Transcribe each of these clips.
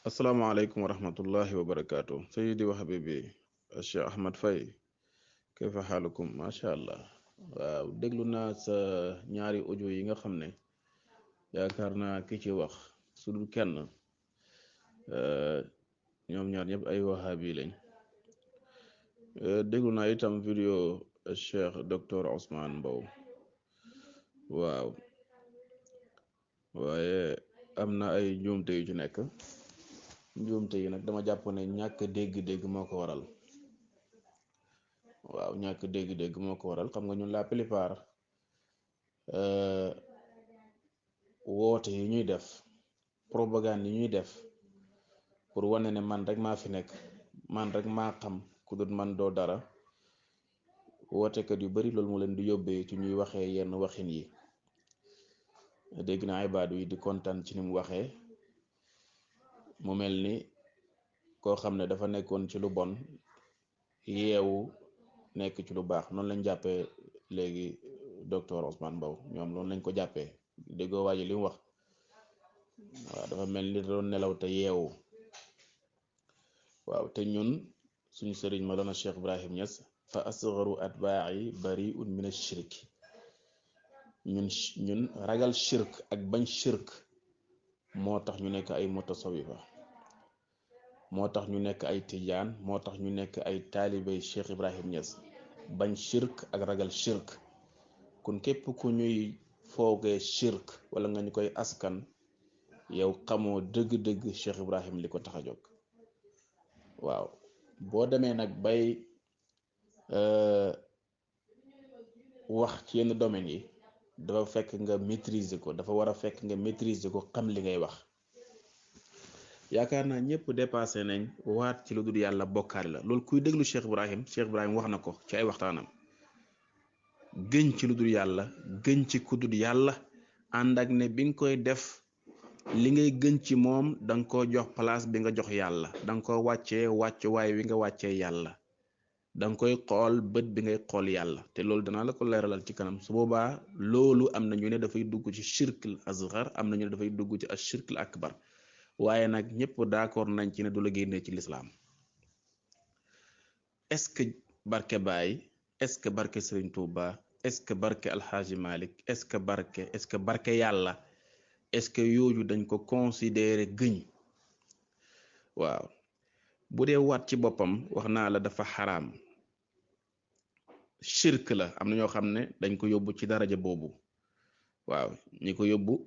السلام عليكم ورحمة الله وبركاته سيدي وحبيبي الشيخ أحمد فاي كيف حالكم ما شاء الله déglu naa sa ñaari audio yi nga xam ne yaakaar naa ki ci wax su dul kenn ñoom ñaar ñëpp ay wahabi lañ déglu naa itam vidéo Cheikh docteur Ousmane Mbow waaw waaye am na ay njuumte yu ci nekk njuumte yi nag dama jàpp ne ñàkk dégg-dégg moo ko waral waaw ñàkk dégg-dégg moo ko waral xam nga ñun la plupart woote yi ñuy def propagande yi ñuy def pour wane ne man rek maa fi nekk man rek maa xam ku dul man doo dara wootekat yu bari loolu mu leen di yóbbee ci ñuy waxee yenn waxin yi dégg naa ibaadu yi di kontaan ci ni mu waxee mu mel ni koo xam ne dafa nekkoon ci lu bon yeewu nekk ci lu baax noonu lañ jàppee léegi docteur Ousmane Mbow ñoom noonu lañ ko jàppee déggoo waaji li mu wax waaw dafa mel ni doon nelaw te yeewu waaw te ñun suñu sëriñ ma doona Cheikh Ibrahim Niass fa asgharu atbaa'i bari'un min ash-shirk ñun ragal shirk ak bañ shirk moo tax ñu nekk ay mutasawifa moo tax ñu nekk ay tijaan moo tax ñu nekk ay taalibey Cheikh Ibrahim Niass bañ shirk ak ragal shirk kon képp ku ñuy foogee shirk wala nga ñu koy askan yow xamoo dëgg-dëgg Cheikh Ibrahim li ko tax a jóg waaw boo demee nag bay wax ci yenn domaines yi dafa fekk nga maîtriser ko dafa war a fekk nga maîtriser ko xam li ngay wax yaakaar naa ñëpp dépassé nañ waat ci lu dul yàlla bokkaale la loolu kuy déglu Cheikh Ibrahim wax na ko ci ay waxtaanam gën ci lu dul yàlla gën ci ku dul yàlla ànd ak ne bi nga koy def li ngay gën ci moom danga ko jox place bi nga jox yàlla danga ko wàccee wàccuwaay wi nga wàccee yàlla danga koy xool bët bi ngay xool yàlla te loolu danaa la ko leeralal ci kanam su boobaa loolu am na ñu ne dafay dugg ci shirkul asghar am na ñu ne dafay dugg ci ashirkul akbar waaye nag ñëpp d'accord nañ ci ne du la génnee ci lislaam est-ce que barke Baye est-ce que barke Serigne Touba est-ce que barke Alhaji Malik est-ce que barke yàlla est-ce que yooyu dañ ko considérer gëñ waaw bu dee waat ci boppam wax naa la dafa xaraam shirk la am na ñoo xam ne dañ ko yóbbu ci daraja boobu waaw ñi ko yóbbu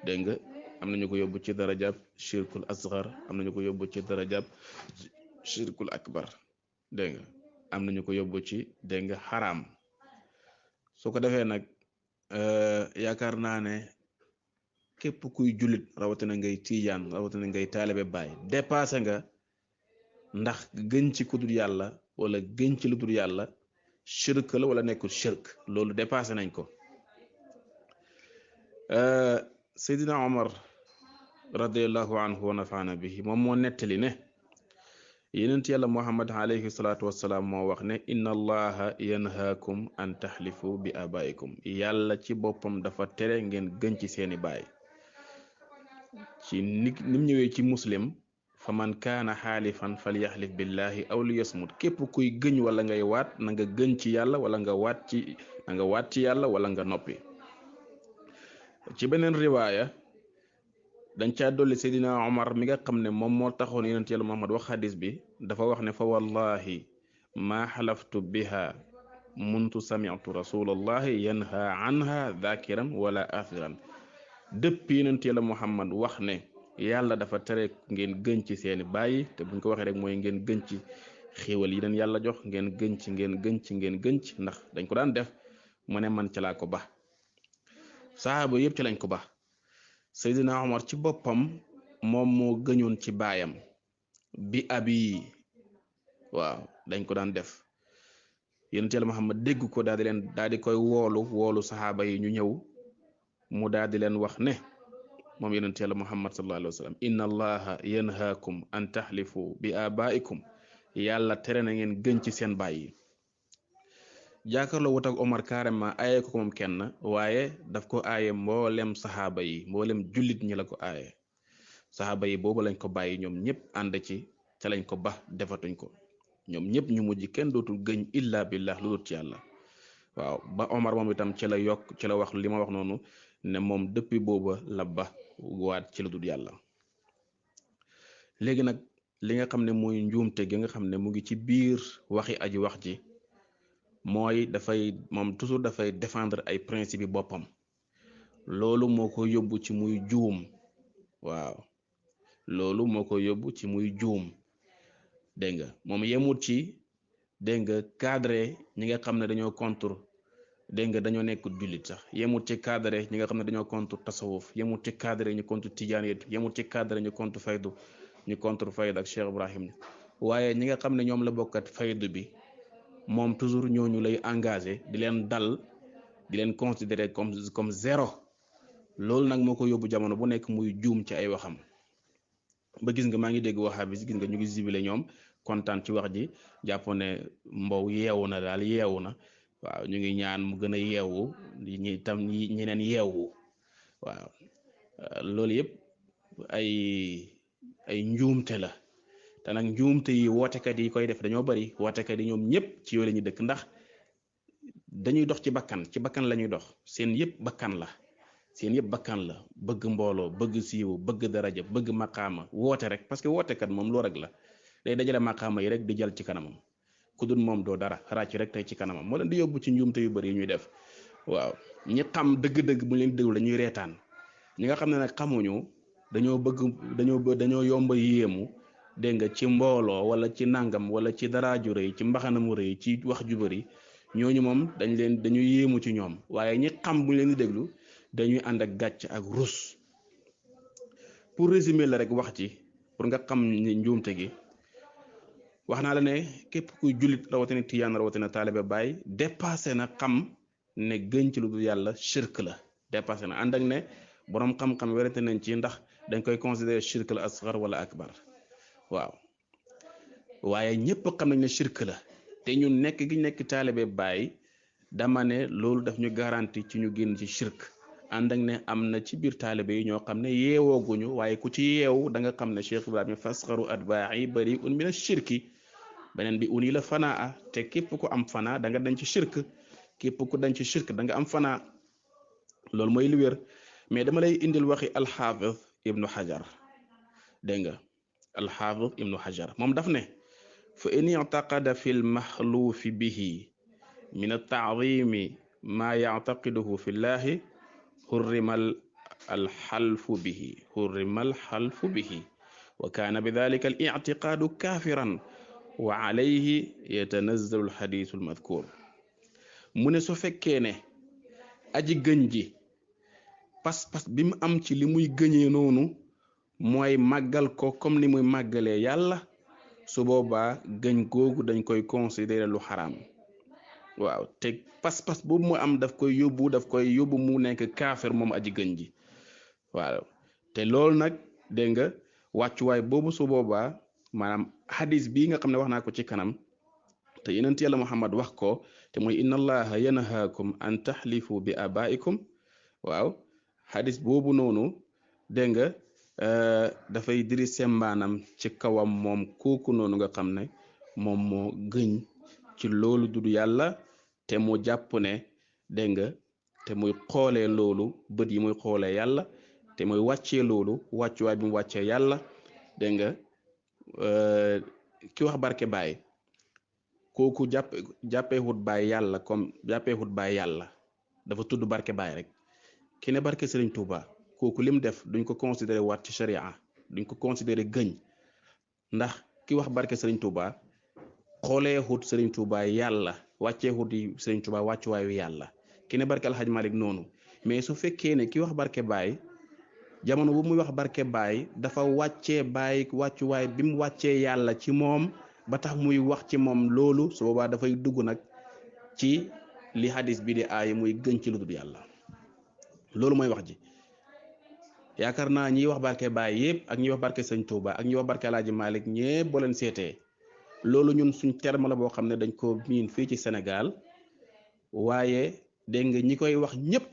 dégg nga am na ñu ko yóbbu ci darajab shirkul asghar am na ñu ko yóbbu ci darajab shirkul akbar dégg nga am na ñu ko yóbbu ci dégg nga xaraam su ko defee nag yaakaar naa ne képp kuy jullit rawatina ngay tiijaan rawatina ngay taalibe Baay dépassé nga ndax gën ci ku dul yàlla wala gën ci lu dul yàlla shirk la wala nekkul shirk loolu dépassé nañ ko Seydina Omar radiallahu anhu wa nafaana bihi moom moo nettali ne yenent yàlla Muhammad alayhi salaatu wassalaam moo wax ne inna allaha yanhaakum an taxlifu bi abaikum yàlla ci boppam dafa tere ngeen gën ci seeni baay ci nim ñëwee ci muslim fa man kaana xaalifan falyaxlif billahi aw liyasmut képp kuy gëñ wala ngay waat na nga gën ci yàlla wala nga waat ci yàlla wala nga noppi ci beneen riwaaya dañ caa dolli Seydina Omar mi nga xam ne moom moo taxoon yonent yàlla Muhammad wax xadis bi dafa wax ne fa wallahi maa xalaftu biha muntu sami'tu rasulallahi yanha anha dhakiran wala afiran dëpp yonent yàlla Muhammad wax ne yàlla dafa tere ngeen gën ci seeni bàyyi te buñ ko waxee rek mooy ngeen gën ci xéewal yi leen yàlla jox ngeen gën ci ndax dañ ko daan def mu ne man ca laa ko ba sahaaba yëpp ci lañ ko ba Seydina Omar ci boppam moom moo gëñoon ci baayam bi abi waaw dañ ko daan def yonent yàlla Muhammad dégg ko daal di koy woolu sahaaba yi ñu ñëw mu daal di leen wax ne moom yonent yàlla Muhammad sallallahu alayhi wa sallam inna allaha yanhaakum an taxlifu bi abaikum yàlla tere na ngeen gën ci seen baay yi jàkkaarloo wut ak Omar carrément aaye ko moom kenn waaye daf ko aaye mboolem saxaaba yi mboolem jullit ñi la ko aaye saxaaba yi boobu lañ ko bàyyi ñoom ñëpp ànd ci ca lañ ko ba defatuñ ko ñoom ñëpp ñu mujj kenn dootul gëñ illa billah lu dul ci yàlla waaw ba Omar moom itam ci la yokk ci la wax li ma wax noonu ne moom depuis booba la ba waat ci lu dul yàlla. léegi nag li nga xam ne mooy njuumte gi nga xam ne mu ngi ci biir waxi aji wax ji mooy moom toujours dafay défendre ay principe yi boppam loolu moo ko yóbbu ci muy juum waaw loolu moo ko yóbbu ci muy juum dégg nga moom yemut ci dégg nga cadre ñi nga xam ne dañoo contre dégg nga dañoo nekk jullit sax yemut ci cadre ñi nga xam ne dañoo contre tasawuf yemut ci cadre ñu contre tijaaniyatu yemut ci cadre ñu contre faydu ñu contre faydu ak Cheikh Ibrahim waaye ñi nga xam ne ñoom la bokkat faydu bi moom toujours ñooñu lay engagé di leen dal di leen considérer comme zéro loolu nag moo ko yóbbu jamono bu nekk muy juum ci ay waxam ba gis nga maa ngi dégg wahabis gis nga ñu ngi zibile ñoom kontaan ci wax ji jàpp ne Mbow yeewu na daal yeewu na waaw ñu ngi ñaan mu gën a yeewu ñi tam ñeneen yeewu waaw loolu yëpp ay njuumte la te nag njuumte yi wootekat yi koy def dañoo bari wootekat yi ñoom ñëpp ci yooyu la ñuy dëkk ndax dañuy dox ci bakkan la ñuy dox seen yëpp bakkan la bëgg mbooloo bëgg siiwu bëgg daraja bëgg maqaama woote rek parce que wootekat moom loo rek la day dajale maqaama yi rek di jël ci kanamam ku dul moom doo dara ràcc rek tey ci kanamam moo leen di yóbbu ci njuumte yu bari yi ñuy def waaw ñi xam dëgg-dëgg bu leen déglu dañuy reetaan ñi nga xam ne nag xamuñu dañoo yomba yéemu dégg nga ci mbooloo wala ci nangam wala ci daraaju rëy ci mbaxanamu rëy ci wax ju bari ñooñu moom dañuy yéemu ci ñoom waaye ñi xam bu leen di déglu dañuy ànd ak gàcc ak rus. pour résumer la rek wax ci pour nga xam ni njuumte gi wax naa la ne képp kuy jullit rawatina tiyaan rawatina taalibe Baay dépassé na xam ne gën ci lu dul yàlla shirk la dépassé na ànd ak ne boroom xam-xam werante nañ ci ndax dañ koy considérer shirk la asgar wala akbar waaw waaye ñëpp xam nañ ne shirk la te ñun nekk gi nekk taalibe Baay dama ne loolu daf ñu garanti ci ñu génn ci shirk ànd ak ne am na ci biir taalibe yi ñoo xam ne yeewooguñu waaye ku ci yeewu da nga xam ne Cheikh Ibrahima fasxaru atbaa'i bari'un mina shirki beneen bi uni la fanaa te képp ku am fanaa da nga dañ ci shirk képp ku dañ ci shirk da nga am fanaa loolu mooy li wér mais dama lay indil waxi alxaafid ibnu xajar dégg nga alxaafid ibnu xajar moom daf ne fa in i'taqada fi lmaxluufi bihi min altaadimi maa yactaqiduhu fi llahi xurrimal alxalfu bihi wa kaana bidalika al ictiqaadu kaafiran wa alayhi yatanazzalu alxadiisu almadkuur mu ne su fekkee ne aji gëñ ji pas-pas bi mu am ci li muy gëñee noonu mooy màggal ko comme ni muy màggalee yàlla su boobaa gëñ googu dañ koy considérer lu xaraam waaw te pas-pas boobu mu am daf koy yóbbu mu nekk kaafir moom aji gëñ ji waaw te loolu nag dégg nga wàccuwaay boobu su boobaa maanaam hadis bii nga xam ne wax naa ko ci kanam te yonent yàlla Muhammad wax ko te mooy inna allaha yanhaakum an taxlifu bi abaikum waaw hadis boobu noonu dégg nga dafay diri sembaanam ci kawam moom kooku noonu nga xam ne moom moo gëñ ci loolu dudu yàlla te mu jàpp ne dégg nga te muy xoolee loolu bët yi muy xoolee yàlla te muy wàccee loolu wàccuwaay bi mu wàccee yàlla dégg nga ki wax barke Baay kooku jàppeewut Baay yàlla comme jàppeewut Baay yàlla dafa tudd barke Baay rek ki ne barke Serigne Touba kooku lim def duñ ko considéré waat ci sharia duñ ko considéré gëñ ndax ki wax barke Serigne Touba xoolee xut Serigne Touba yàlla wàccee xut yi Serigne Touba wàccuwaayu yàlla ki ne barke Alhaj Malik noonu mais su fekkee ne ki wax barke Baay jamono bu muy wax barke Baay dafa wàccee Baay wàccuwaay bi mu wàccee yàlla ci moom ba tax muy wax ci moom loolu su boobaa dafay dugg nag ci li hadis bi di aay muy gën ci lu dul yàlla loolu mooy wax ji yaakaar naa ñiy wax barke Baay yëpp ak ñiy wax barke Sëñ Touba ak ñiy wax barke Alaaji Malik ñëpp boo leen seetee loolu ñun suñ terme la boo xam ne dañ ko miin fii ci Sénégal waaye dégg nga ñi koy wax ñëpp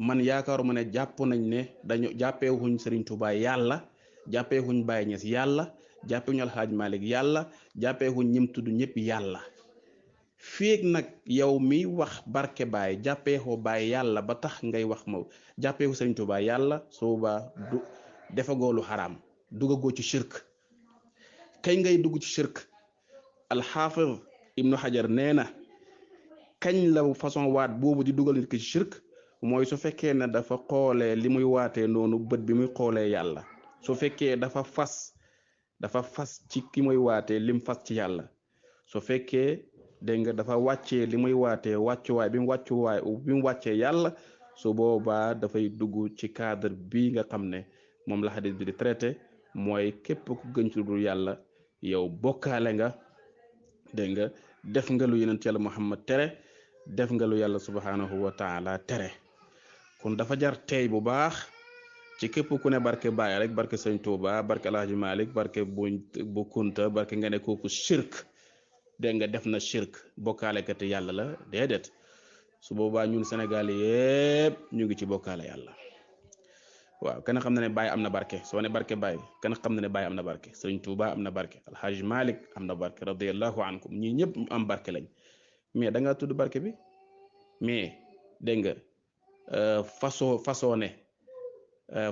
man yaakaaruma ne jàpp nañ ne dañu jàppeewuñ Serigne Touba yàlla jàppeewuñ Baye Niass yàlla jàppeewuñ Alxaaj Malik yàlla jàppeewuñ ñim tudd ñëpp yàlla feeg nag yow mi wax barke Baye jàppeexoo Baye yàlla ba tax ngay wax ma jàppeewu Serigne Touba yàlla sooba du defagoo lu xaraam duggagoo ci shirk kay ngay dugg ci shirk alxaafid ibnu xajar nee na kañ la façon waat boobu di dugal nit ki ci shirk mooy su fekkee ne dafa xoolee li muy waatee noonu bët bi muy xoolee yàlla su fekkee dafa fas ci ki muy waatee lim fas ci yàlla su fekkee dégg nga dafa wàccee li muy waatee wàccuwaay bi mu wàccee yàlla su boobaa dafay dugg ci cadre bi nga xam ne moom la xadis bi di traité mooy képp ku gën ci lu dul yàlla yow bokkaale nga dégg nga def nga lu yonent yàlla Muhammad tere def nga lu yàlla subhanahu wa taala tere kon dafa jar tey bu baax ci képp ku ne barke Baye rek barke Sëñ Tuuba barke Alaaji Malik barke bu Kunta barke nga ne kooku shirk dégg nga def na shirk bokkaale kat yàlla la déedéet su boobaa ñun Sénégal yépp ñu ngi ci bokkaale yàlla waaw kenn xam na ne Baye am na barke soo ne barke Baye kenn xam na ne Baye am na barke Sëñ Tuuba am na barke Alxaaj Malik am na barke radiyallahu ankum ñii ñëpp ñu am barke lañ mais da nga tudd barke bi mais dégg nga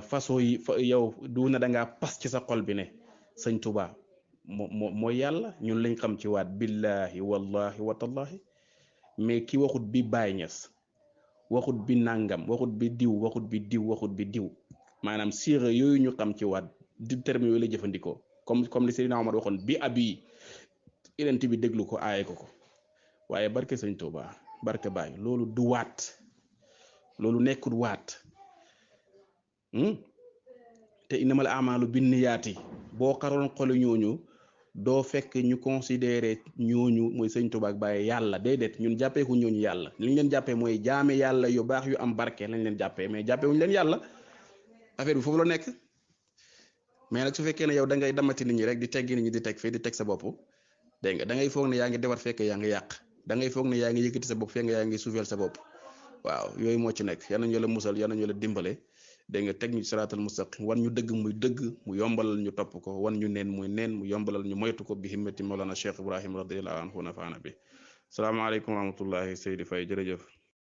façon yi yow du na da ngaa pas ci sa xol bi ne Sëñ Tuuba mooy yàlla ñun lañ xam ci waat billahi wallahi watallahi mais ki waxut bi Baye Niass waxut bi nangam waxut bi diw waxut bi diw maanaam siira yooyu ñu xam ci waat di terme yooyu la jëfandikoo comme li Seydina Omar waxoon bi abi identi bi déglu ko aaye ko waaye barke Sëñ Tuuba barke Baye loolu du waat loolu nekkul waat te innamal a'maalu binniyaati boo xaroon xolu ñooñu doo fekk ñu considéré ñooñu mooy Sëñ Tuuba ak Baye yàlla déedéet ñun jàppee ku ñooñu yàlla li ñu leen jàppee mooy jaame yàlla yu baax yu am barke lañ leen jàppee mais jàppee wuñu leen yàlla affaire bi foofu la nekk mais nag su fekkee ne yow da ngay damati nit ñi rek di teggi nit ñi di teg fii di teg sa bopp dégg nga da ngay foog ne yaa ngi defar fekk yaa ngi yàq da ngay foog ne yaa ngi yëkkati sa bopp fekk yaa ngi suufeel sa bopp waaw yooyu moo ci nekk yal nañu la musal yal nañu la dimbale dégg nga teg ñu siraatal mustaqim wan ñu dëgg muy dëgg mu yombalal ñu topp ko wan ñu neen muy neen mu yombalal ñu moytu ko bi himmati Mawlana Cheikh Ibrahim radiyallahu anhu nafaana bi salaamaaleykum wa rahmatullahi Seydi Faye jërëjëf